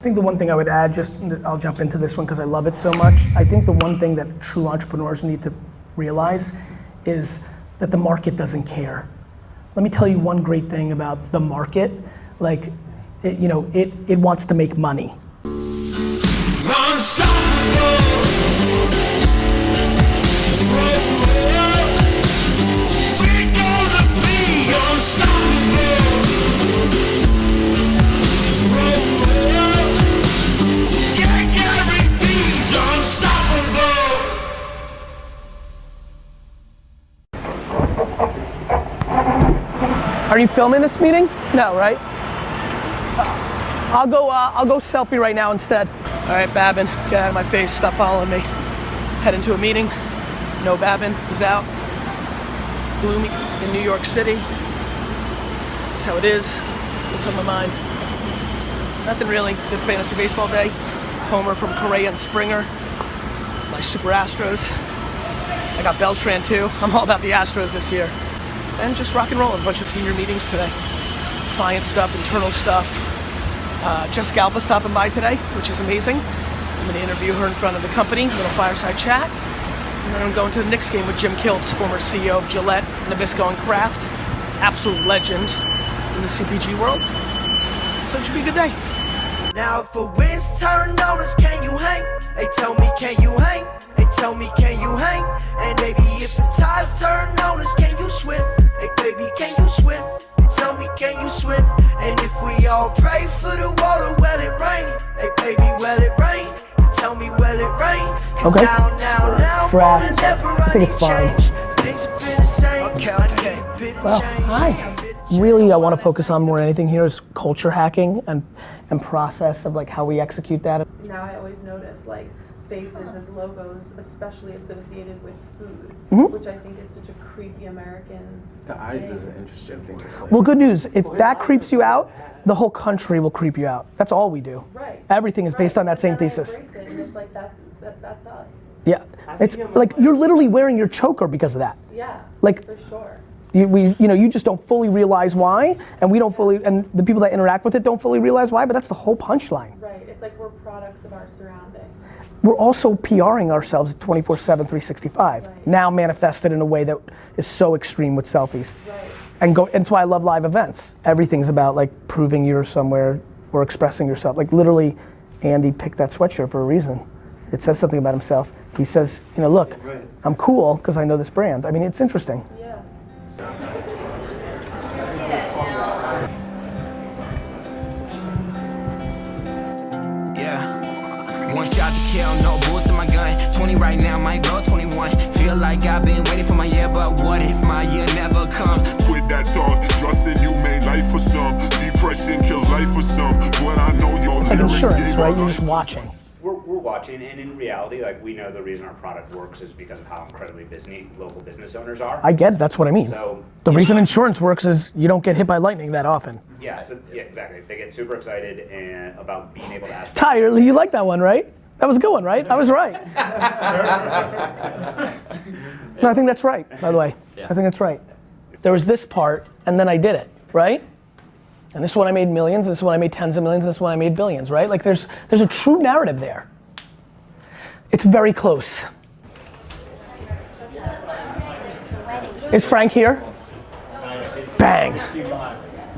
think the one thing I would add, I'll jump into this one because I love it so much. I think the one thing that true entrepreneurs need to realize is that the market doesn't care. Let me tell you one great thing about the market. Like, it wants to make money. Are you filming this meeting? No, right? I'll go selfie right now instead. All right, Babin, get out of my face, stop following me. Head into a meeting. No Babin, he's out. Gloomy in New York City. That's how it is. What's on my mind? Nothing really. Good fantasy baseball day. Homer from Correa and Springer. My Super Astros. I got Beltran too. I'm all about the Astros this year. And just rock and roll. A bunch of senior meetings today. Client stuff, internal stuff. Jessica Alba stopping by today, which is amazing. I'm gonna interview her in front of the company, little fireside chat. And then I'm going to the Knicks game with Jim Kiltz, former CEO of Gillette, Nabisco and Kraft. Absolute legend in the CPG world. So it should be a good day. Now if a wind's turn notice, can you hang? They tell me, can you hang? They tell me, can you hang? And baby, if the tides turn notice, can you swim? Hey baby, can you swim? They tell me, can you swim? And if we all pray for the water, will it rain? Hey baby, will it rain? You tell me, will it rain? Cause okay. now, Draft. I think it's fine. Things have been the same. Okay. Well, hi. Really, I want to focus on more than anything here is culture hacking and process of like how we execute that. Now I always notice like faces as logos, especially associated with food, which I think is such a creepy American The eyes thing. is an interesting thing to play. Well, good news. If that creeps you out, the whole country will creep you out. That's all we do. Right. Everything is based on that same But then I thesis. embrace it, and it's like that's us. Yeah. It's like you're literally wearing your choker because of that. Yeah. Like for sure. You just don't fully realize why, and we don't fully, and the people that interact with it don't fully realize why, but that's the whole punchline. Right. It's like we're products of our surroundings. We're also PRing ourselves 24/7, 365. Right. Now manifested in a way that is so extreme with selfies. Right. And that's why I love live events. Everything's about like proving you're somewhere or expressing yourself. Like literally, andI picked that sweatshirt for a reason. It says something about himself. He says, look, I'm cool because I know this brand. I mean, it's interesting. Yeah. One shot to kill, no bullets in my gun. 20 right now, might go 21. Feel like I've been waiting for my year, but what if my year never comes? Quit that song, trusting you made life for some. Depression kills life for some. But I know your It's like insurance, right? You're just watching. We're watching, and in reality, like we know the reason our product works is because of how incredibly busy local business owners are. I get it, that's what I mean. So the reason insurance works is you don't get hit by lightning that often. Yeah, exactly. They get super excited and about being able to ask. Ty, you like that one, right? That was a good one, right? I was right. No, I think that's right, by the way. Yeah. I think that's right. There was this part, and then I did it, right? And this is when I made millions, this is when I made tens of millions, this is when I made billions, right? Like there's a true narrative there. It's very close. Is Frank here? Bang.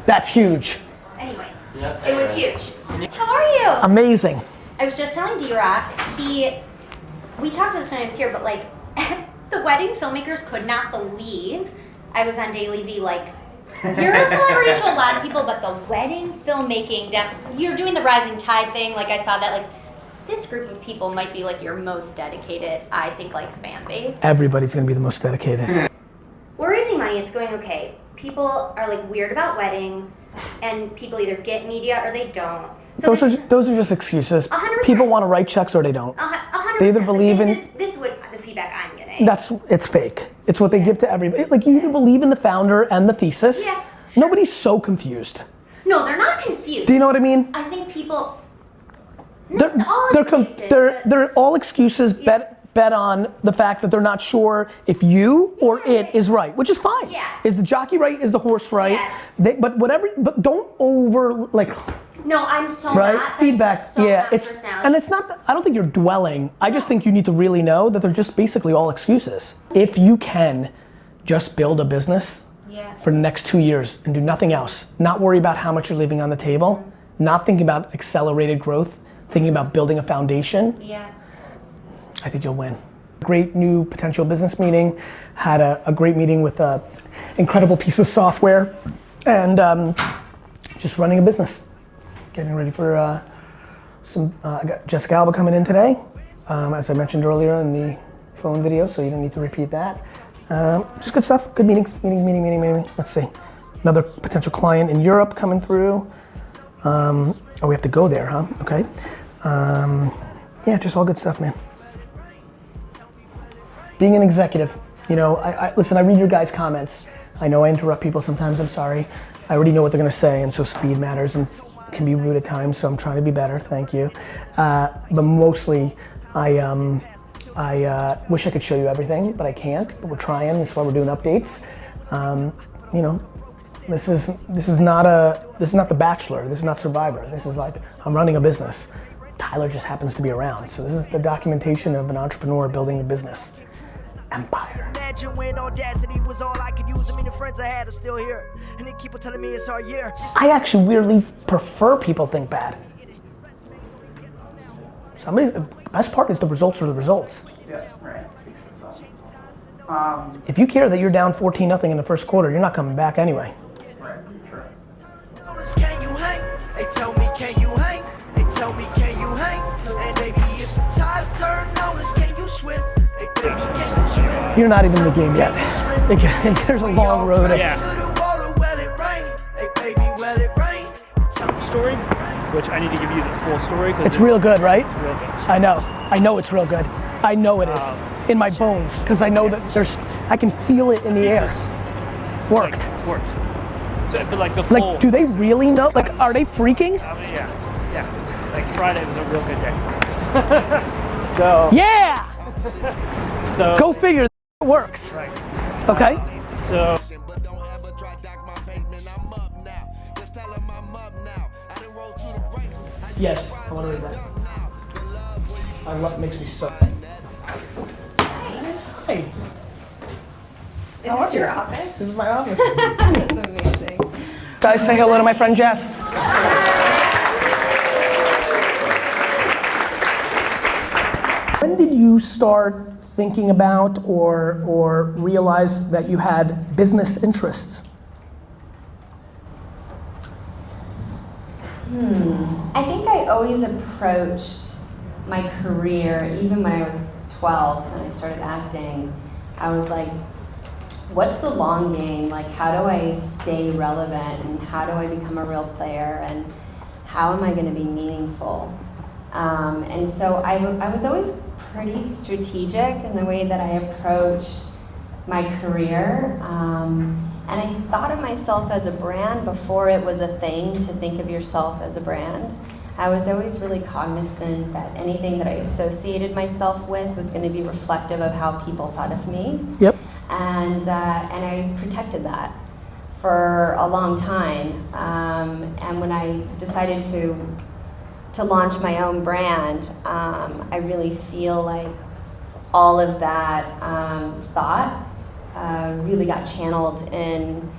That's huge. Anyway, it was huge. How are you? Amazing. I was just telling D-Rock, we talked about this when I was here, but like, the wedding filmmakers could not believe I was on DailyVee, like, you're a celebrity to a lot of people, but the wedding filmmaking, you're doing the rising tide thing, like I saw that, like, this group of people might be like your most dedicated, I think, like, fan base. Everybody's gonna be the most dedicated. We're raising money, it's going okay. People are like weird about weddings, and people either get media or they don't. So those are just excuses. 100%. People want to write checks or they don't. 100%. They either believe in. This is what the feedback I'm getting. It's fake. It's what they give to everybody. Like you either believe in the founder and the thesis. Yeah. Nobody's so confused. No, they're not confused. Do you know what I mean? I think people. They're all excuses. Yeah. Bet on the fact that they're not sure if you or it is right, which is fine. Yeah. Is the jockey right? Is the horse right? Yes. But don't over like. No, I'm so right? not. Feedback, That's so yeah, not my it's, personality. and it's not, I don't think you're dwelling. I just think you need to really know that they're just basically all excuses. If you can just build a business for the next 2 years and do nothing else, not worry about how much you're leaving on the table, not thinking about accelerated growth, thinking about building a foundation, I think you'll win. Great new potential business meeting, had a great meeting with an incredible piece of software, and just running a business. Getting ready for I got Jessica Alba coming in today, as I mentioned earlier in the phone video, so you don't need to repeat that. Just good stuff, good meetings, meeting. Let's see, another potential client in Europe coming through. Oh, we have to go there, huh? Okay. Yeah, just all good stuff, man. Being an executive, you know, listen, I read your guys' comments. I know I interrupt people sometimes, I'm sorry. I already know what they're gonna say, and so speed matters and can be rude at times, so I'm trying to be better, thank you. But mostly, I wish I could show you everything, but I can't, but we're trying, that's why we're doing updates. You know, this is not The Bachelor, this is not Survivor, this is like, I'm running a business. Tyler just happens to be around, so this is the documentation of an entrepreneur building a business. Empire. Imagine when audacity was all I could use. I mean, the friends I had are still here, and they keep on telling me it's our year. I actually weirdly prefer people think bad. The best part is the results are the results. Yeah, right. If you care that you're down 14-0 in the first quarter, you're not coming back anyway. Right, true. Can you hang? They tell me, can you hang? They tell me, can you hang? And baby, if the tides turn on us, can you swim? Hey, baby, can you swim? You're not even in the game yet. There's a long road. Story, which I need to give you the full story because It's real good, right? real good. I know it's real good. I know it is. In my bones, because I know that I can feel it in the air. Worked. Worked. So, but like the full. Like, do they really know? Like, are they freaking? Yeah. Like Friday was a real good day. So. Yeah! So. Go figure, it works. Right. Okay? So. Yes, I want to read that. I love it, makes me so. Hi. Is this your office? This is my office. That's amazing. Guys, say hello to my friend Jess. When did you start thinking about or realize that you had business interests? I think I always approached my career, even when I was 12 and I started acting, I was like, what's the long game? Like, how do I stay relevant and how do I become a real player and how am I going to be meaningful? And so I was always pretty strategic in the way that I approached my career. And I thought of myself as a brand before it was a thing to think of yourself as a brand. I was always really cognizant that anything that I associated myself with was going to be reflective of how people thought of me. Yep. And I protected that for a long time. And when I decided to launch my own brand, I really feel like all of that thought really got channeled in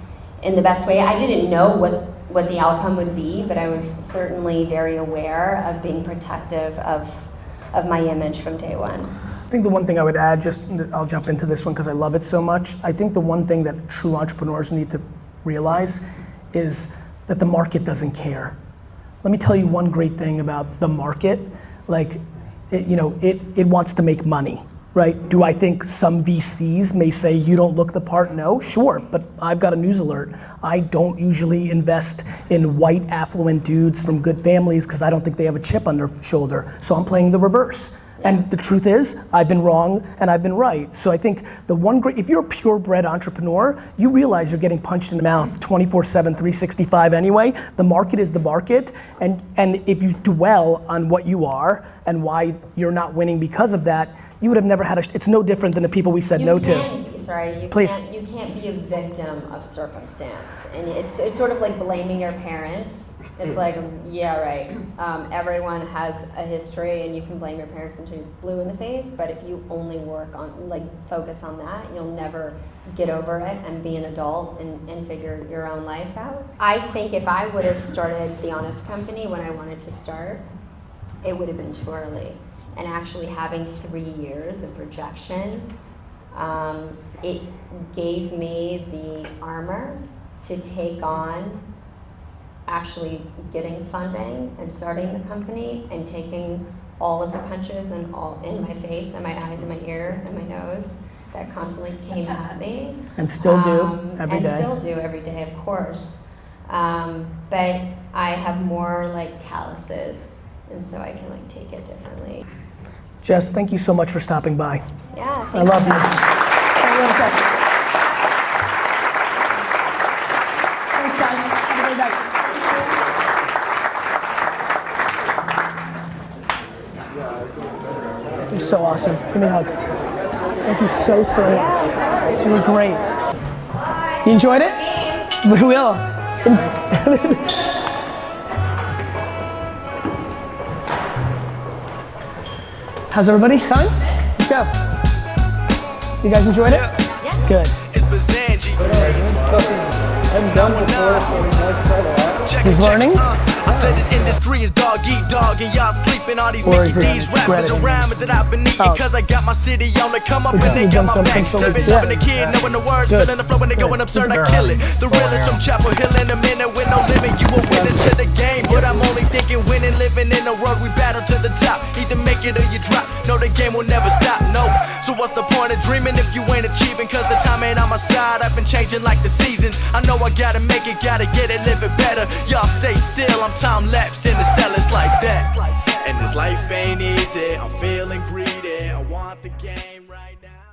the best way. I didn't know what the outcome would be, but I was certainly very aware of being protective of my image from day one. I think the one thing I would add, I'll jump into this one because I love it so much. I think the one thing that true entrepreneurs need to realize is that the market doesn't care. Let me tell you one great thing about the market. Like, it wants to make money. Right? Do I think some VCs may say you don't look the part? No, sure, but I've got a news alert. I don't usually invest in white affluent dudes from good families because I don't think they have a chip on their shoulder. So I'm playing the reverse. And the truth is, I've been wrong and I've been right. So I think if you're a purebred entrepreneur, you realize you're getting punched in the mouth 24/7, 365 anyway. The market is the market, and if you dwell on what you are and why you're not winning because of that, you would have never had it's no different than the people we said no to. Please. You can't be a victim of circumstance. And it's sort of like blaming your parents. It's like, yeah, right. Everyone has a history and you can blame your parents until you're blue in the face, but if you only focus on that, you'll never get over it and be an adult and figure your own life out. I think if I would have started The Honest Company when I wanted to start, it would have been too early. And actually having 3 years of projection, it gave me the armor to take on actually getting funding and starting the company and taking all of the punches and all in my face and my eyes and my ear and my nose that constantly came at me. And still do every day. And still do every day, of course. But I have more like calluses, and so I can like take it differently. Jess, thank you so much for stopping by. Yeah, I love you. Thanks, guys. Have a great night. You're so awesome. Give me a hug. Thank you so much. You were great. You enjoyed it? We will. How's everybody? Coming? Let's go. You guys enjoyed it? Yeah. Good. It's Bazanji. He's learning? I said this industry is dog eat dog and y'all sleeping. All these Or Mickey is it D's rappers credit? around me that I've been eating. Cause I got my city on the come up and they got my back. They've been loving the kid, knowing the words, feeling the flow when they going absurd. I kill it. The realest from Chapel Hill in a minute with no limit. You a witness to the game, but I'm only thinking winning, living in a world we battle to the top. Either make it or you drop. No, the game will never stop. No. So what's the point of dreaming if you ain't achieving? Cause the time ain't on my side. I've been changing like the seasons. I know I gotta make it, gotta get it, live it better. Y'all stay still, I'm time lapse in the stellars like that. And this life ain't easy, I'm feeling greedy. I want the game right now.